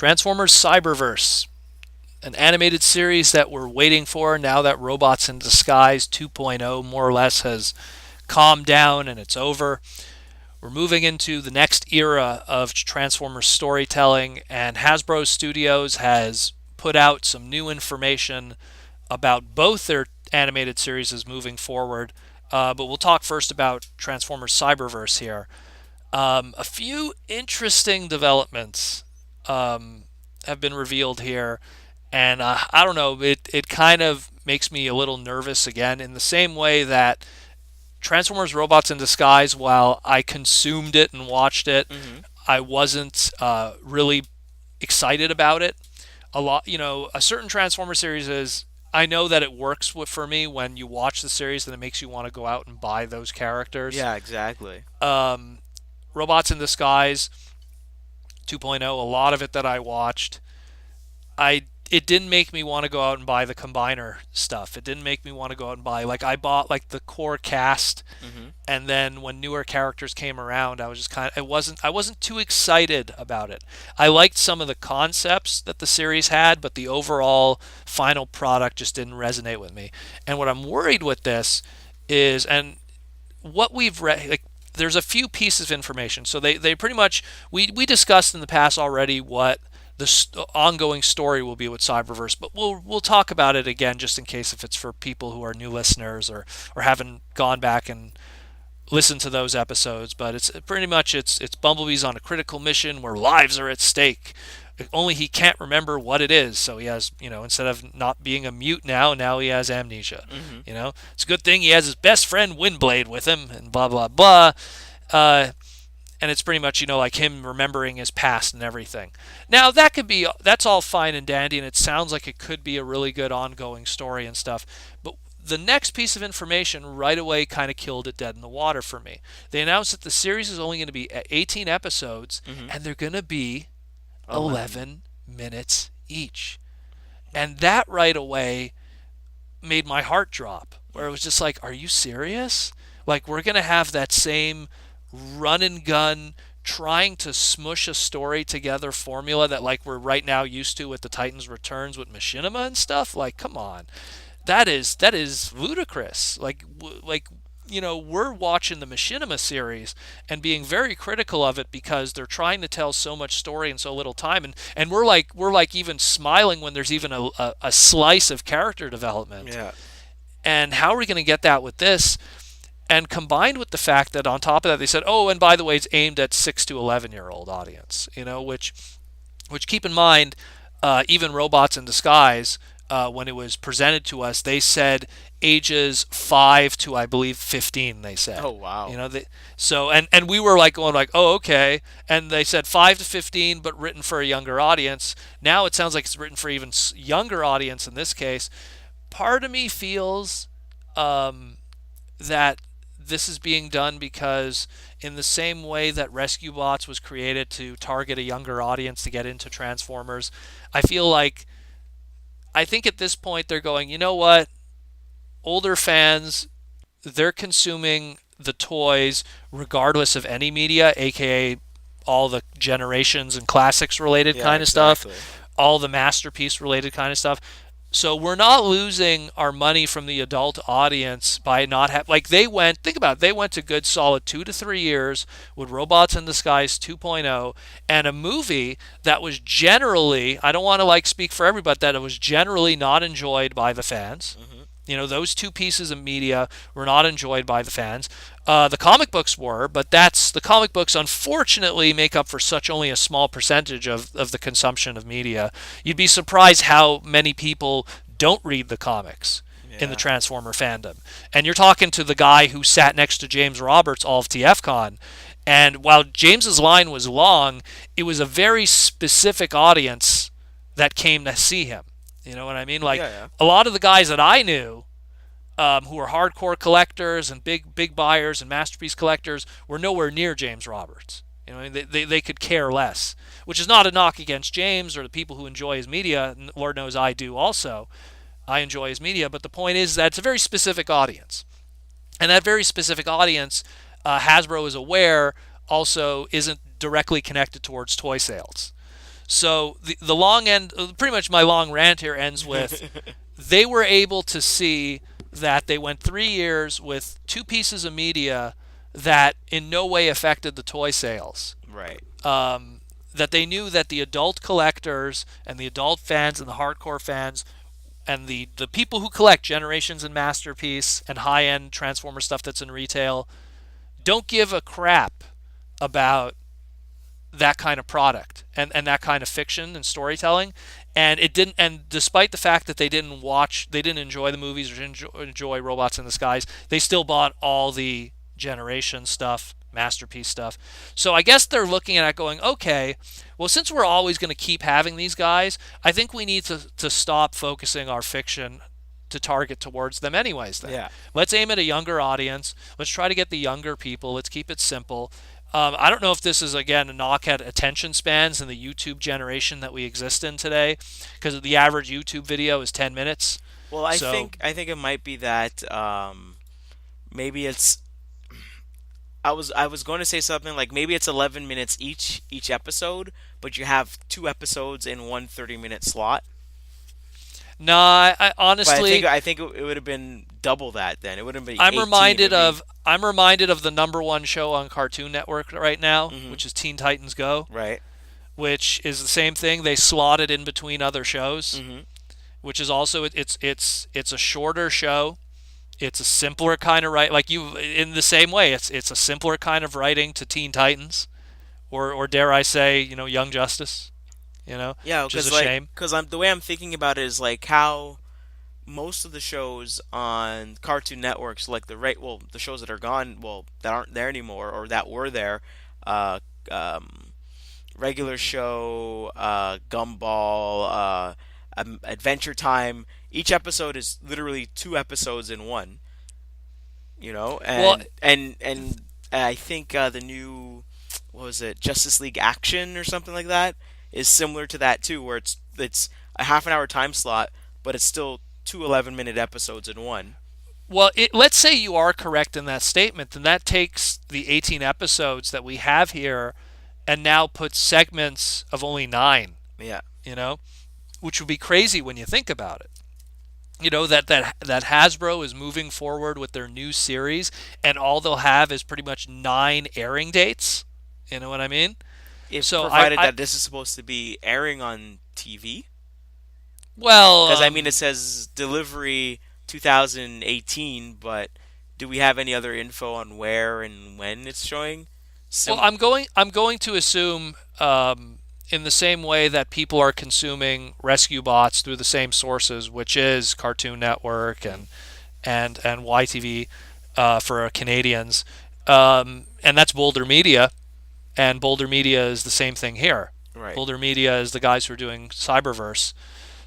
Transformers Cyberverse, an animated series that we're waiting for now that Robots in Disguise 2.0 more or less has calmed down and it's over. We're moving into the next era of Transformers storytelling, and Hasbro Studios has put out some new information about both their animated series moving forward. But we'll talk first about Transformers Cyberverse here. A few interesting developments have been revealed here, and I don't know, it kind of makes me a little nervous again, in the same way that Transformers Robots in Disguise, while I consumed it and watched it, I wasn't really excited about it. A certain Transformer series is, I know that it works for me when you watch the series, and it makes you want to go out and buy those characters. Yeah, exactly. Robots in Disguise 2.0, a lot of it that I watched, it didn't make me want to go out and buy the combiner stuff. It didn't make me want to go out and buy, like, I bought like the core cast, hmm and then when newer characters came around, I was just I wasn't too excited about it. I liked some of the concepts that the series had, but the overall final product just didn't resonate with me. And what I'm worried with this is, and what we've read, like, there's a few pieces of information. So they pretty much, we discussed in the past already what the ongoing story will be with Cyberverse, but we'll talk about it again just in case, if it's for people who are new listeners or haven't gone back and listened to those episodes. But it's pretty much, it's Bumblebee's on a critical mission where lives are at stake. Only he can't remember what it is, so he has, instead of not being a mute now he has amnesia. hmm It's a good thing he has his best friend Windblade with him, and blah blah blah. Uh, and it's pretty much, like him remembering his past and everything. Now that's all fine and dandy, and it sounds like it could be a really good ongoing story and stuff. But the next piece of information right away kind of killed it dead in the water for me. They announced that the series is only going to be 18 episodes, hmm and they're going to be 11. 11 minutes each. And that right away made my heart drop, where it was just like, are you serious? Like, we're going to have that same run and gun, trying to smush a story together formula that, like, we're right now used to with the Titans Returns with Machinima and stuff? Like, come on. That is ludicrous. We're watching the Machinima series and being very critical of it because they're trying to tell so much story in so little time, and we're like even smiling when there's even a slice of character development. Yeah. And how are we going to get that with this? And combined with the fact that on top of that they said, oh, and by the way, it's aimed at 6 to 11-year-old audience, which keep in mind, even Robots in Disguise, when it was presented to us, they said ages 5 to, I believe, 15. They Oh said, wow. so, and we were like going like, oh, okay. And they said 5 to 15, but written for a younger audience. Now it sounds like it's written for even younger audience in this case. Part of me feels that this is being done because, in the same way that Rescue Bots was created to target a younger audience to get into Transformers, I feel like, I think at this point they're going, you know what? Older fans, they're consuming the toys regardless of any media, aka all the generations and classics related Yeah, kind of stuff, exactly. all the masterpiece related kind of stuff. So we're not losing our money from the adult audience by not like, think about it, they went a good solid 2 to 3 years with Robots in Disguise 2.0, and a movie that was generally, I don't want to like speak for everybody, that it was generally not enjoyed by the fans. hmm Those two pieces of media were not enjoyed by the fans. The comic books were, but the comic books unfortunately make up for such only a small percentage of the consumption of media. You'd be surprised how many people don't read the comics in the Yeah. Transformer fandom. And you're talking to the guy who sat next to James Roberts all of TFCon. And while James's line was long, it was a very specific audience that came to see him. You know what I mean? Like, Yeah, yeah. a lot of the guys that I knew, who were hardcore collectors and big buyers and masterpiece collectors, were nowhere near James Roberts. They could care less, which is not a knock against James or the people who enjoy his media. Lord knows I do also. I enjoy his media, but the point is that it's a very specific audience. And that very specific audience, Hasbro is aware, also isn't directly connected towards toy sales. So the long end, pretty much my long rant here ends with they were able to see that they went 3 years with two pieces of media that in no way affected the toy sales. Right. That they knew that the adult collectors and the adult fans and the hardcore fans and the people who collect Generations and Masterpiece and high end Transformer stuff that's in retail don't give a crap about that kind of product and that kind of fiction and storytelling. And it didn't, and despite the fact that they didn't enjoy the movies or didn't enjoy Robots in the Skies, they still bought all the Generation stuff, Masterpiece stuff. So I guess they're looking at it going, okay, well, since we're always going to keep having these guys, I think we need to stop focusing our fiction to target towards them anyways then. Yeah. Let's aim at a younger audience. Let's try to get the younger people. Let's keep it simple. I don't know if this is, again, a knock at attention spans in the YouTube generation that we exist in today, because the average YouTube video is 10 minutes. Well, I So, think I think it might be that maybe it's I was going to say something like maybe it's 11 minutes each episode, but you have two episodes in one 30-minute slot. nah, I But honestly, I think it would have been double that then. It wouldn't be I'm 18, it reminded would be of I'm reminded of the number one show on Cartoon Network right now, hmm which is Teen Titans Go, right. which is the same thing. They slot it in between other shows, hmm which is also it's a shorter show. It's a simpler kind of write, like you in the same way. It's a simpler kind of writing to Teen Titans, or dare I say, Young Justice. Yeah, Which is a because like shame. because I'm the way I'm thinking about it is like how most of the shows on Cartoon Networks, like the shows that are gone, well, that aren't there anymore or that were there, uh, um, regular show, Gumball, Adventure Time. Each episode is literally two episodes in one. Well, And I think the new what was it, Justice League Action or something like that is similar to that too, where it's a half an hour time slot, but it's still two 11-minute episodes in one. let's say you are correct in that statement, then that takes the 18 episodes that we have here and now puts segments of only 9. Yeah, You know, which would be crazy when you think about it. That Hasbro is moving forward with their new series, and all they'll have is pretty much 9 airing dates. You know what I mean? if So provided that this is supposed to be airing on TV, well, because I mean it says delivery 2018, but do we have any other info on where and when it's showing? well, Sim. I'm going to assume, in the same way that people are consuming rescue bots through the same sources, which is Cartoon Network and YTV, for Canadians, and that's Boulder Media, and Boulder Media is the same thing here. Right. Boulder Media is the guys who are doing Cyberverse.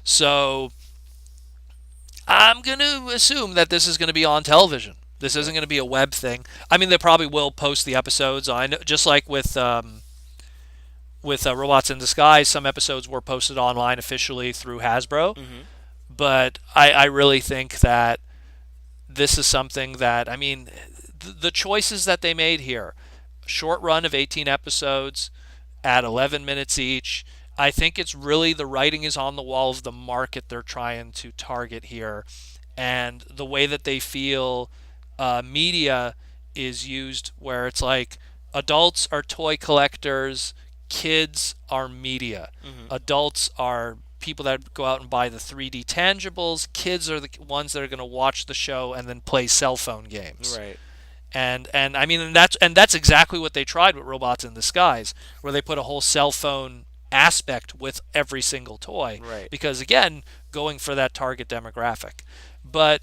So I'm going to assume that this is going to be on television. This isn't Okay. going to be a web thing. I mean, they probably will post the episodes. I know, just like with Robots in Disguise, some episodes were posted online officially through Hasbro. hmm But I really think that this is something that, I mean, the choices that they made here, short run of 18 episodes at 11 minutes each. I think it's really the writing is on the wall of the market they're trying to target here, and the way that they feel media is used, where it's like adults are toy collectors, kids are media. hmm Adults are people that go out and buy the 3D tangibles. Kids are the ones that are going to watch the show and then play cell phone games. Right. And I mean, and that's exactly what they tried with Robots in Disguise, where they put a whole cell phone aspect with every single toy, Right. because again, going for that target demographic. But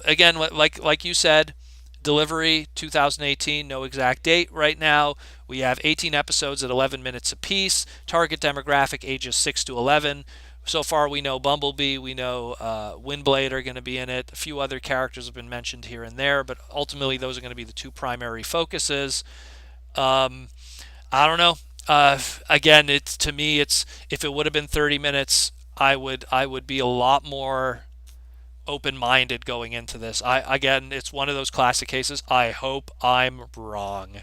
again, like you said, delivery 2018, no exact date right now. We have 18 episodes at 11 minutes apiece. Target demographic ages 6 to 11. So far, we know Bumblebee, we know Windblade are going to be in it. A few other characters have been mentioned here and there, but ultimately, those are going to be the two primary focuses. Um, I don't know. Again, it's to me, it's if it would have been 30 minutes, I would be a lot more open-minded going into this. Again, it's one of those classic cases. I hope I'm wrong.